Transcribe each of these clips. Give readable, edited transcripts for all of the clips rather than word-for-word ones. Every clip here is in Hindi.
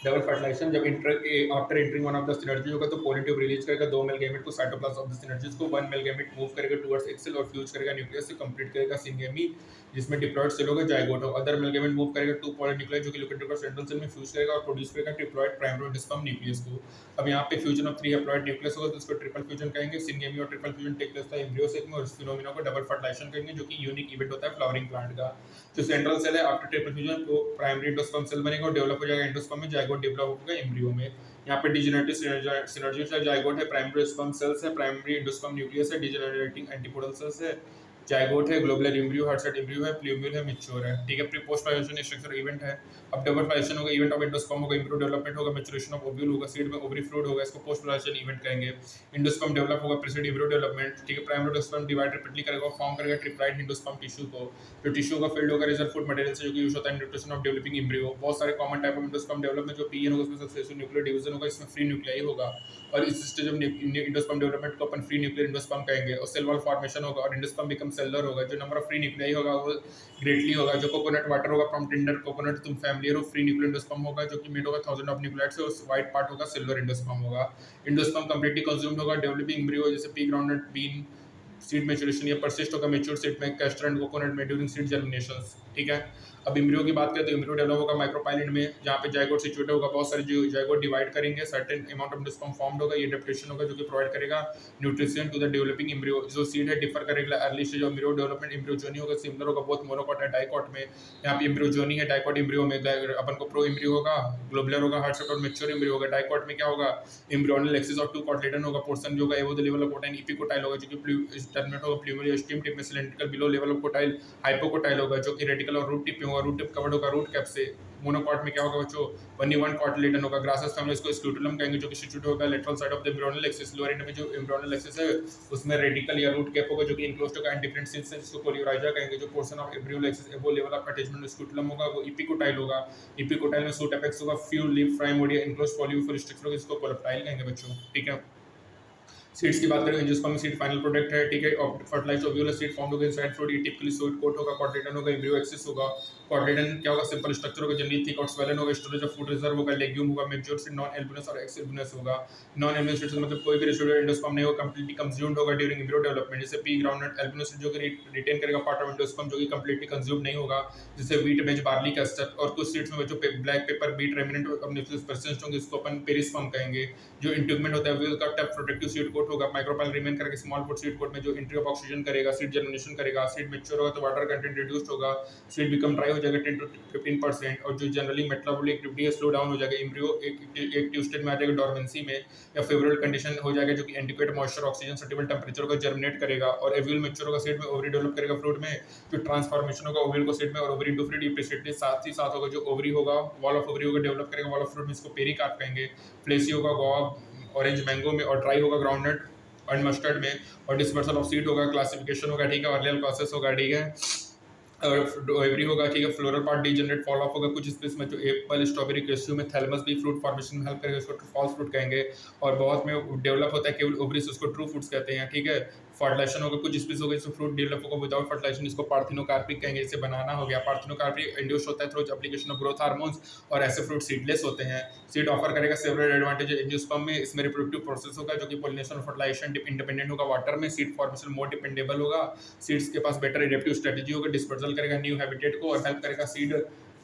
डबल फर्टिलाइजेशन जब after entering one of the synergy होगा तो पोलन ट्यूब रिलीज करेगा 2 मेल गैमेट को साइटोप्लाज्म ऑफ द सिनर्जीज को 1 मेल गैमेट मूव करेगा टुवर्ड्स एक्सेल और फ्यूज करेगा न्यूक्लियस से कंप्लीट करेगा सिंगेमी जिसमें डिप्लॉयड सेल होगा जाइगोट हो अदर मेल गैमेट मूव करेगा 2 पोलर न्यूक्लियस जो कि लोकेटेड होगा सेंट्रल सेल में फ्यूज करेगा और प्रोड्यूस करेगा ट्रिप्लॉयड प्राइमरी एंडोस्पर्म न्यूक्लियस को। अब यहाँ पे फ्यूजन ऑफ 3 हैप्लॉयड न्यूक्लियस होगा तो इसको ट्रिपल फ्यूजन कहेंगे। सिंगेमी और ट्रिपल फ्यूजन टेक प्लेस था एम्ब्रियो सेल में और इस फिनोमेना को डबल फर्टिलाइजेशन कहेंगे जो कि यूनिक इवेंट होता है फ्लावरिंग प्लांट का। जो सेंट्रल सेल है आफ्टर ट्रिपल फ्यूजन तो प्राइमरी एंडोस्पर्म सेल बनेगा और डेवलप हो जाएगा एंडोस्पर्म में जाइगोट डेवलप होगा एम्ब्रियो में। यहाँ पे डिजेनरेटिव सिनर्जी है जाइगोट है प्राइमरी स्पर्म सेल्स है प्राइमरी एंडोस्पर्म न्यूक्लियस है डिजेनरेटिंग एंटीपोडल सेल्स है जाइगोट है globular embryo heart set embryo है प्लूम्यूल है मैच्योर है। ठीक है pre post fertilisation structure event है। अब डबल फर्टिलाइजेशन होगा इवेंट ऑफ एंडोस्पर्म होगा एम्ब्रियो डेवलपमेंट होगा मैच्योरेशन ऑफ ओव्यूल होगा सीड में ओवरी फ्लूइड होगा इसको पोस्ट फर्टिलाइजेशन इवेंट कहेंगे। एंडोस्पर्म डेवलप होगा प्रीसीड एम्ब्रियो डेवलपमेंट। ठीक है प्राइमरी एंडोस्पर्म डिवाइड रिपीटली करेगा फॉर्म करेगा ट्रिप्लाइड एंडोस्पर्म टिश्यू को जो टिश्यू का फील्ड होगा रिजर्व फूड मटेरियल से जो कि यूज होता है न्यूट्रिशन ऑफ डेवलपिंग एम्ब्रियो। बहुत सारे common type of endosperm development जो पीएन होगा उसमें सक्सेसफुल न्यूक्लियर डिवीजन होगा इसमें फ्री न्यूक्लियाई होगा और इस स्टेज ऑफ एंडोस्पर्म डेवलपमेंट को अपन फ्री न्यूक्लियर एंडोस्पर्म कहेंगे और सेल वॉल फॉर्मेशन होगा और एंडोस्पर्म बिकम सेलुलर होगा। जो नंबर ऑफ फ्री न्यूक्लियाई होगा वो ग्रेटली होगा। जो कोकोनट वाटर होगा फ्रॉम टेंडर कोकोनट तुम फैमिलियर हो फ्री न्यूक्लियर एंडोस्पर्म होगा जो कि मेड होगा 1000 ऑफ न्यूक्लियाइड से और व्हाइट पार्ट होगा सिल्वर एंडोस्पर्म होगा। एंडोस्पर्म कंप्लीटली कंज्यूम्ड होगा डेवलपिंग एम्ब्रियो जैसे pea groundnut bean seed maturation या परसिस्ट होगा मैच्योर सीड में कैस्टर एंड कोकोनट में ड्यूरिंग सीड जर्मिनेशन। ठीक है अब एम्ब्रियो की बात करें तो एम्ब्रियो डेवलप होगा माइक्रोपाइलिड में जहाँ पे जाइगोट सिचुएट होगा। बहुत सारे जो जाइगोट डिवाइड करेंगे certain amount of endosperm formed होगा ये एडेप्टेशन होगा जो कि प्रोवाइड करेगा nutrition to the developing embryo. जो सीड है डिफर करेगा early stage of embryo development embryogeny होगा सिमिलर होगा बहुत मोनोकॉट है डाइकॉट में। यहाँ पे एम्ब्रियोजोनी है डाइकॉट एम्ब्रियो में अपन को प्रो एम्ब्रियो होगा ग्लोबुलर होगा हार्ट सेट और मैच्योर एम्ब्रियो होगा। डाइकॉट में क्या होगा एम्ब्रियोनल एक्सिस ऑफ 2 कॉटलेटन होगा पोर्शन जो होगा एबो the level of quartile epicotyl होगा जो कि टर्मिनेट होगा प्लूमरी स्टीम टिप में cylindrical below level of quartile hypocotyl होगा जो कि रेटिकल और रूट टिप में होगा रूट टिप कवर्ड होगा रूट कैप से। मोनोकॉट में क्या होगा बच्चों वनी वन कॉटलेटन होगा। ग्रासेस फैमिली इसको स्क्यूटुलम कहेंगे जो कि सिचुएट होगा lateral side of the embryonal axis. Lower and में जो एम्ब्रियोनल एक्सिस है उसमें रेडिकल या रूट कैप होगा जो कि इनक्लोज्ड होगा एंड डिफरेंट सेल्स है जिसको कोलियोराइजा कहेंगे। जो portion of embryonal axis above level of attachment scutellum होगा वो इपिकोटाइल होगा। इपिकोटाइल में सूट एपेक्स होगा फ्यू लिव प्राइमोडिया इनक्लोज्ड फॉलियोफोर स्ट्रक्चर होगा जिसको कोलेप्टाइल कहेंगे बच्चों। ठीक है सीड्स की बात करें एंजियोस्पर्म सीड फाइनल प्रोडक्ट है। ठीक है फर्टिलाइज्ड ओव्यूलर सीड फॉर्म होगा इनसाइड फ्रूट ये टिपिकली सोइड कोट होगा कॉटलेटन होगा एम्ब्रियो एक्सिस होगा। कॉटलेटन क्या होगा सिंपल स्ट्रक्चर होगा जनरली थिक और स्वेलन होगा स्टोरेज ऑफ फूड रिजर्व होगा लेग्यूम होगा मैच्योर सीड नॉन एल्बुनस और एक्स एल्बुनस होगा। नॉन एल्बुनस सीड मतलब कोई भी रेसिडुअल एंडोस्पर्म नहीं होगा कंप्लीटली कंज्यूम्ड होगा ड्यूरिंग एम्ब्रियो डेवलपमेंट। जैसे पी ग्राउंडनट एल्बुनस जो कि रिटेन करेगा पार्ट ऑफ एंडोस्पर्म जो कि कंप्लीटली कंज्यूम्ड नहीं होगा। जैसे व्हीट मेज बार्ली कैस्टर और कुछ सीड्स में जो ब्लैक पेपर बीट रेमिनेंट अपने परसेंट होंगे इसको अपन पेरिस्पर्म कहेंगे। जो इंट्यूबमेंट होता है वो का टफ प्रोटेक्टिव सीड कोट होगा माइक्रोपाइल रिमेन करके स्मॉल फूड सीड कोट में जो एंट्री ऑफ ऑक्सीजन करेगा सीड जर्मिनेशन करेगा सीड मैच्योर होगा तो वाटर कंटेंट रिड्यूस्ड होगा सीड बिकम ड्राई हो जाएगा 10 to 15% और जो जनरली मेटाबॉलिक एक्टिविटी है स्लो डाउन हो जाएगा एम्ब्रियो एक ट्यूस्टेड में आ जाएगा डॉर्मेंसी में या फेवरेबल कंडीशन हो जाएगा जो कि एडिक्वेट मॉइस्चर ऑक्सीजन सर्टेबल टेंपरेचर का जर्मिनेट करेगा और एव्यूल मैच्योर होगा सीड में ओवरी डेवलप करेगा फ्रूट में जो ट्रांसफॉर्मेशन होगा ओव्यूल को सीड में और ओवरी इनटू फ्रूट ये साथ ही साथ होगा जो ओवरी होगा वॉल ऑफ ओवरी होगा डेवलप करेगा वॉल ऑफ फ्रूट में इसको पेरिकार्प कहेंगे। फ्लेसी होगा गोवा ऑरेंज मैंगो में और ड्राई होगा ग्राउंडनट और मस्टर्ड में और डिस्पर्सल ऑफ सीड होगा क्लासिफिकेशन होगा। ठीक है ऑर्लियल प्रोसेस होगा। ठीक है और एवरी होगा। ठीक है floral part degenerate fall of होगा कुछ स्पेस में जो एप्पल स्ट्रॉबेरी केस्यू में थैलमस भी फ्रूट फॉर्मेशन में हेल्प करेगा उसको फॉल्स फ्रूट कहेंगे और बहुत में डेवलप होता है केवल ओवरीज उसको ट्रू फ्रूट्स कहते हैं। ठीक है फर्टिलाइजेशन होगा कुछ स्पीस होगा इसमें फ्रूट डेवलप होगा विदाउट फर्टिलाइजेशन इसको पार्थिनोकार्पिक कहेंगे। जैसे बनाना हो गया पार्थिनोकार्पिक इंड्यूस होता है through application of growth hormones और ऐसे फ्रूट सीडलेस होते हैं। सीड ऑफर करेगा सेवरल एडवांटेज एंजियोस्पर्म में इसमें रिप्रोडक्टिव प्रोसेस होगा जो कि पॉलिनेशन और फर्टिलाइजेशन इंडिपेंडेंट होगा वाटर में सीड फॉर्मेशन मोर डिपेंडेबल होगा। सीड्स के पास बेटर एडेप्टिव स्ट्रेटजी होगा डिस्पर्सल करेगा न्यू हैबिटेट को और हेल्प करेगा seed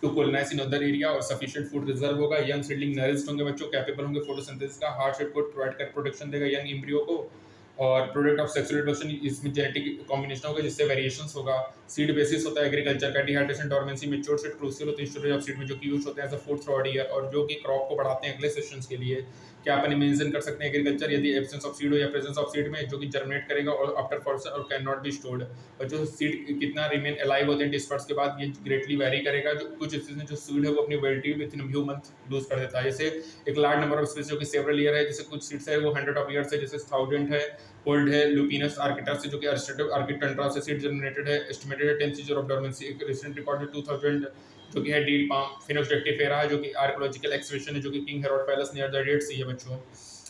to colonise in other area और सफिशिएंट फूड रिजर्व होगा। यंग सीडलिंग नरिश्ड होंगे बच्चों कैपेबल होंगे फोटोसिंथेसिस का हार्ट शेप कोट प्रोवाइड कर प्रोटेक्शन देगा यंग एम्ब्रियो को और प्रोडक्ट ऑफ सेक्सुअल रिप्रोडक्शन इसमें जेनेटिक कॉम्बिनेशन होगा जिससे वेरिएशंस होगा। सीड बेसिस होता है एग्रीकल्चर का dehydration dormancy mature seed crucial होती है स्टोरेज ऑफ सीड में जो कि यूज होते हैं as a food through year और जो कि क्रॉप को बढ़ाते हैं अगले सेशंस के लिए। क्या अपन मेंशन कर सकते हैं एग्रीकल्चर यदि एब्सेंस ऑफ सीड हो या प्रेजेंस ऑफ सीड में जो कि जर्मिनेट करेगा और आफ्टर फॉर्मेशन और कैन नॉट बी स्टोर्ड और जो सीड कितना रिमेन अलाइव होते हैं डिस्पर्स के बाद ये ग्रेटली वेरी करेगा। जो कुछ स्पीसीज में जो सीड है वो अपनी validity within few month lose कर देता है। जैसे एक लार्ज नंबर ऑफ स्पीसीज जो कि सेवरल ईयर है जैसे कुछ सीड्स है वो 100 ऑफ ईयर्स है जैसे 1000 है ओल्ड है लुपिनस आर्किटस जो कि अर्स्टेटिव आर्किटेंड्रा से सीड जनरेटेड है एस्टिमेटेड है 10 सीजन ऑफ डोरमेंसी। एक रिसेंट रिकॉर्ड है 2000 जो कि है डीड पाम फिनोक्स डेक्टिफेरा है जो कि आर्कियोलॉजिकल एक्सकवेशन है जो कि King Herod palace near the Dead Sea है बच्चों।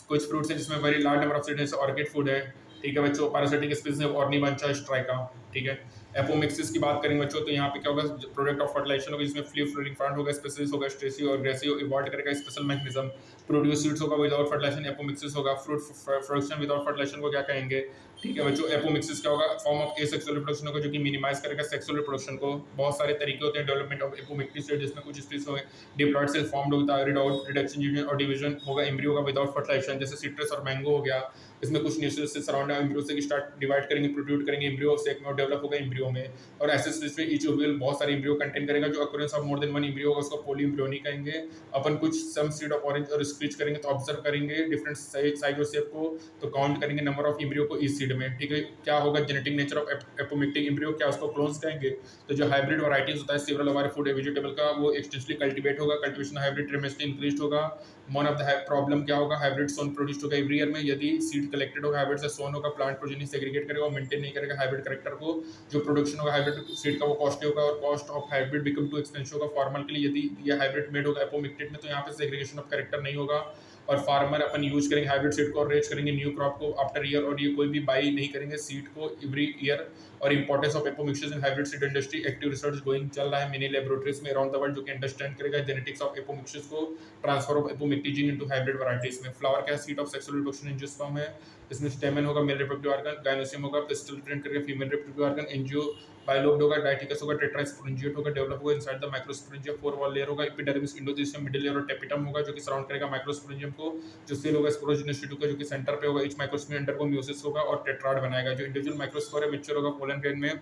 कुछ फ्रूट्स है जिसमें very large number of seeds orchid food है। ठीक है बच्चों पैरासिटिक स्पीसीज है ऑर्निबंचा स्ट्राइका। ठीक है एपोमिक्सिस की बात करेंगे बच्चों, तो यहाँ पे क्या होगा, प्रोडक्ट ऑफ फर्टिलाइजेशन होगा जिसमें फ्ली फ्लोटिंग प्लांट होगा, स्पेसिस होगा, स्ट्रेसी और ग्रेसिव इवॉल्व करेगा स्पेशल मैकेनिज्म। प्रोड्यूस सीड्स होगा विदाउट फर्टिलाइजेशन, एपोमिक्सिस होगा। फ्रूट प्रोडक्शन विदाउट फर्टिलाइजेशन को क्या कहेंगे, ठीक है बच्चों। एपोमिक्सिस क्या होगा, फॉर्म ऑफ एसेक्सुअल रिप्रोडक्शन होगा जो कि मिनिमाइज करेगा सेक्सुअल रिप्रोडक्शन को। बहुत सारे तरीके होते हैं डेवलपमेंट ऑफ एपोमिक्टिस जिसमें कुछ स्पीसीज होंगे डिप्लॉयड सेल फॉर्म्ड होता है, रिडक्शन और डिवीजन होगा एम्ब्रियो का विदाउट फर्टिलाइजेशन, जैसे सिट्रस और मैंगो हो गया। इसमें कुछ न्यूक्लियस से सराउंड एम्ब्रियो से स्टार्ट डिवाइड करेंगे, प्रोड्यूस करेंगे एम्ब्रियो सेक में और डेवलप होगा एम्ब्रियो में। और ऐसे स्टेज में ईच ओव्यूल बहुत सारे एम्ब्रियो कंटेन करेगा। जो occurrence of more than one embryo होगा उसको पॉली एम्ब्रियोनी कहेंगे। अपन कुछ सम सीड ऑफ ऑरेंज और स्क्रीच करेंगे तो ऑब्जर्व करेंगे डिफरेंट साइज और शेप को, तो काउंट करेंगे नंबर ऑफ एम्ब्रियो को इस सीड में, ठीक है। क्या होगा genetic nature of apomictic embryo, क्या उसको क्लोन्स कहेंगे। तो जो हाइब्रिड वैराइटीज होता है सेवरल हमारे फूड वेजिटेबल का, वो एक्सटेंसिवली कल्टीवेट होगा, कल्टीवेशन हाइब्रिड ट्रेमेस्टली इंक्रीज होगा। वन ऑफ द प्रॉब्लम क्या होगा, हाइब्रिड सोन प्रोड्यूस होगा एवरी ईयर में। यदि सीड कलेक्टेड होगा हाइब्रिड से सोन होगा, प्लांट प्रोजेनी सेग्रीगेट करेगा और मेंटेन नहीं करेगा हाइब्रिड करेक्टर को, जो प्रोडक्शन होगा हाइब्रिड सीड का वो कॉस्टली होगा और cost of hybrid become too expensive होगा फार्मर के लिए। यदि ये हाइब्रिड मेड होगा एपोमिक्टेड में तो यहाँ पे सेग्रीगेशन ऑफ करेक्टर नहीं होगा और फार्मर अपन यूज करेंगे हाइब्रिड सीड को और रेज करेंगे न्यू क्रॉप को आफ्टर ईयर, और ये कोई भी बाई नहीं करेंगे सीड को एवरी ईयर। और importance of apomixis in hybrid seed industry, active research going चल रहा है मेनी लेबोरेटरीज में अराउंड द वर्ल्ड जो कि अंडरस्टैंड करेगा जेनेटिक्स ऑफ एपोमिक्सिस को, transfer of apomictic gene into hybrid varieties में। फ्लावर क्या seed of sexual reproduction angiosperm है, इसमें स्टेमन होगा मेल रिप्रोडक्टिव ऑर्गन, गायनोसियम होगा पिस्टल प्रिंट करके female reproductive organ, angio bilobed होगा, डाइटिकस होगा, टेट्रास्पोरेंजिएट होगा, डेवलप होगा inside the microsporangium, four wall layer होगा, एपिडर्मिस, इंडोथेलियम, मिडिल लेयर और टेपिटम होगा जो कि सराउंड करेगा माइक्रोस्पोरेंजियम को। जो सेल होगा स्पोरोजेनियस टिश्यू का जो कि सेंटर पे होगा, ईच माइक्रोस्पोर अंडर को म्यूसिस होगा और टेट्राड बनाएगा। जो इंडिविजुअल माइक्रोस्पोर है मैच्योर होगा पोलन ग्रेन में,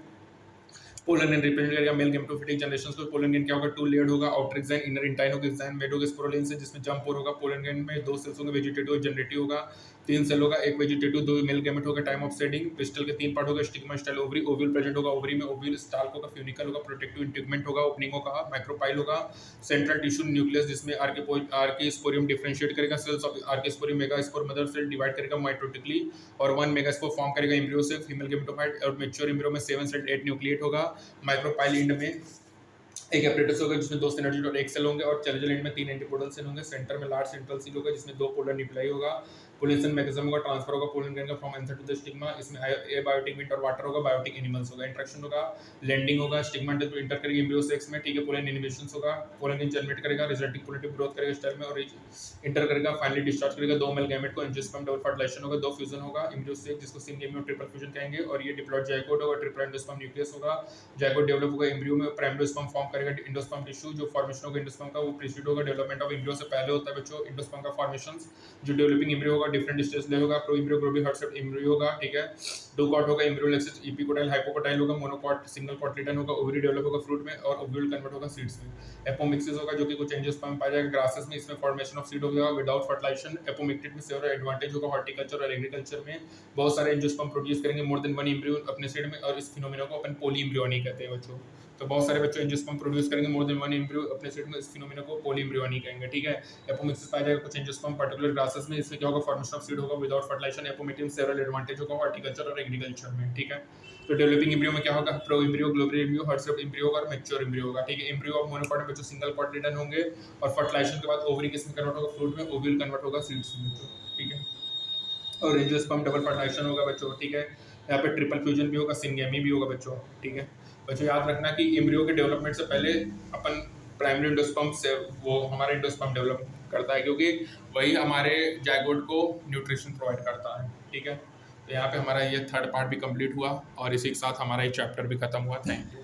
पोलन ग्रेन रिप्रेजेंट करेगा मेल गेमेटोफिटिक जनरेशंस को। पोलन ग्रेन क्या होगा, टू लेयर्ड होगा, आउटर एक्साइन इनर इंटाइन होगा, एक्साइन मेड होगा स्पोरोलिन से जिसमें जंप और होगा। पोलन ग्रेन में दो सेल्स होंगे, वेजिटेटिव और जनरेटिव होगा। तीन सेल होगा, एक वेजिटेटिव, दो मेल गैमेट होगा, टाइम ऑफ सेडिंग। पिस्टल के तीन पार्ट होगा, stigma style ovary, ovule present होगा, ओवरी में ओव्यूल स्टाल्क होगा, फ्यूनिकल होगा, प्रोटेक्टिव इंटीगमेंट होगा, ओपनिंग होगा, माइक्रोपाइल होगा, सेंट्रल टिश्यू न्यूक्लियस जिसमें आर्किस्पोरियम डिफरेंशिएट करेगा, cells of archesporium megaspore mother cell divide करेगा माइटोटिकली और वन मेगास्पोर फॉर्म करेगा एम्ब्रियो से, फीमेल गेमेटोफाइट। और मैच्योर एम्ब्रियो में 7 से 8 न्यूक्लिएट होगा। माइक्रोपाइल एंड में एक एपरेटस होगा जिसमें 2 सिनर्जी और 1 सेल होंगे और चैलेंजर एंड में 3 एंटीपोडल सेल होंगे। सेंटर में लार्ज सेंट्रल सील होगा जिसमें 2 पोलर न्यूक्लियाई होगा। पोलिनेशन मैकेनिज्म होगा, ट्रांसफर होगा पोलन ग्रेन का from anther to the stigma. इसमें एबायोटिक मीट और वाटर होगा, बायोटिक एनिमल्स होगा। इंटरेक्शन होगा, लैंडिंग होगा, स्टिग्मा इंटर करेगा एम्ब्रियो सेक्स में, ठीक है। पोलन इनिबिशंस होगा, पोलन ग्रेन जर्मिनेट करेगा, रिजल्टिंग पोलिनेटिव ग्रोथ करेगा स्टेल में और इंटर करेगा, फाइनली डिस्चार्ज करेगा 2 मेल गैमेट को। एंजियोस्पर्म डबल फर्टिलाइजेशन होगा, 2 फ्यूजन होगा एम्ब्रियो सेक जिसको सिंगल और ट्रिपल फ्यूजन कहेंगे। और ये डिप्लॉयड जाइगोट होगा, ट्रिपल एंडोस्पर्म न्यूक्लियस होगा। जाइगोट डेवलप होगा एम्ब्रियो में, प्राइमोस्पर्म फॉर्म करेगा एंडोस्पर्म टिश्यू। जो फॉर्मेशन होगा एंडोस्पर्म का वो प्रीसीड होगा डेवलपमेंट ऑफ एम्ब्रियो से पहले होता है बच्चों एंडोस्पर्म का फॉर्मेशन। जो डेवलपिंग एम्ब्रियो होगा डिफरेंट स्टेज ले होगा, प्रो एम्ब्रियो, ग्लोबी हार्ट एम्ब्रियो होगा, ठीक है। दो कॉट होगा, एम्ब्रियोलेक्सिस, एपिकोटाइल, हाइपोकोटाइल होगा, मोनोकॉट, सिंगल कॉटलिटन होगा, ओवरी डेवलप होगा फ्रूट में और ओव्यूल कन्वर्ट होगा सीड्स में। एपोमिक्सिस होगा जो कि कुछ एंजियोस्पर्म पाया जाएगा ग्रासेस में, इसमें फॉर्मेशन ऑफ सीड होगा विदाउट फर्टिलाइजेशन। एपोमिक्टिड में सेवरल एडवांटेज होगा हॉर्टिकल्चर और एग्रीकल्चर में, बहुत सारे एंजियोस्पर्म प्रोड्यूस करेंगे मोर देन वन एम्ब्रियो अपने सीड में, और इस फिनोमेना को अपन पॉली एम्ब्रियोनी कहते हैं बच्चों। तो बहुत सारे बच्चों एंजियोस्पर्म प्रोड्यूस करेंगे मोर देन वन एम्ब्रियो अपने सीड में, इस फिनोमेना को पॉली एम्ब्रियोनी कहेंगे, ठीक है। एपोमिक्सिस पाया जाएगा कुछ एंजियोस्पर्म पर्टिकुलर ग्रासेस में, इसमें क्या होगा फॉर्मेशन ऑफ सीड होगा विदाउट फर्टिलाइजेशन। एपोमिक्टिड में सेवरल एडवांटेज होगा हॉर्टिकल्चर और एग्रीकल्चर में, ठीक है। तो डेवलपिंग एम्ब्रियो में क्या होगा, pro embryo, global embryo, heart embryo होगा और मैच्योर एम्ब्रियो होगा, ठीक है। एम्ब्रियो ऑफ मोनोकॉट में बच्चों सिंगल कॉट रिटर्न होंगे और फर्टिलाइजेशन के बाद ओवरी किसमें कन्वर्ट होगा, फ्रूट में, ओव्यूल कन्वर्ट होगा सीड्स में बच्चों, ठीक है। और एंजियोस्पर्म डबल फर्टिलाइजेशन होगा बच्चों, ठीक है। यहाँ पे ट्रिपल फ्यूजन भी होगा, सिंगेमी भी होगा बच्चों, ठीक है। बच्चों याद रखना कि एम्ब्रियो के डेवलपमेंट से पहले अपन प्राइमरी एंडोस्पर्म से वो हमारा एंडोस्पर्म डेवलप करता है क्योंकि वही हमारे जाइगोट को न्यूट्रिशन प्रोवाइड करता है, ठीक है। तो यहाँ पे हमारा ये थर्ड पार्ट भी कंप्लीट हुआ और इसी के साथ हमारा ये चैप्टर भी खत्म हुआ। Thank you.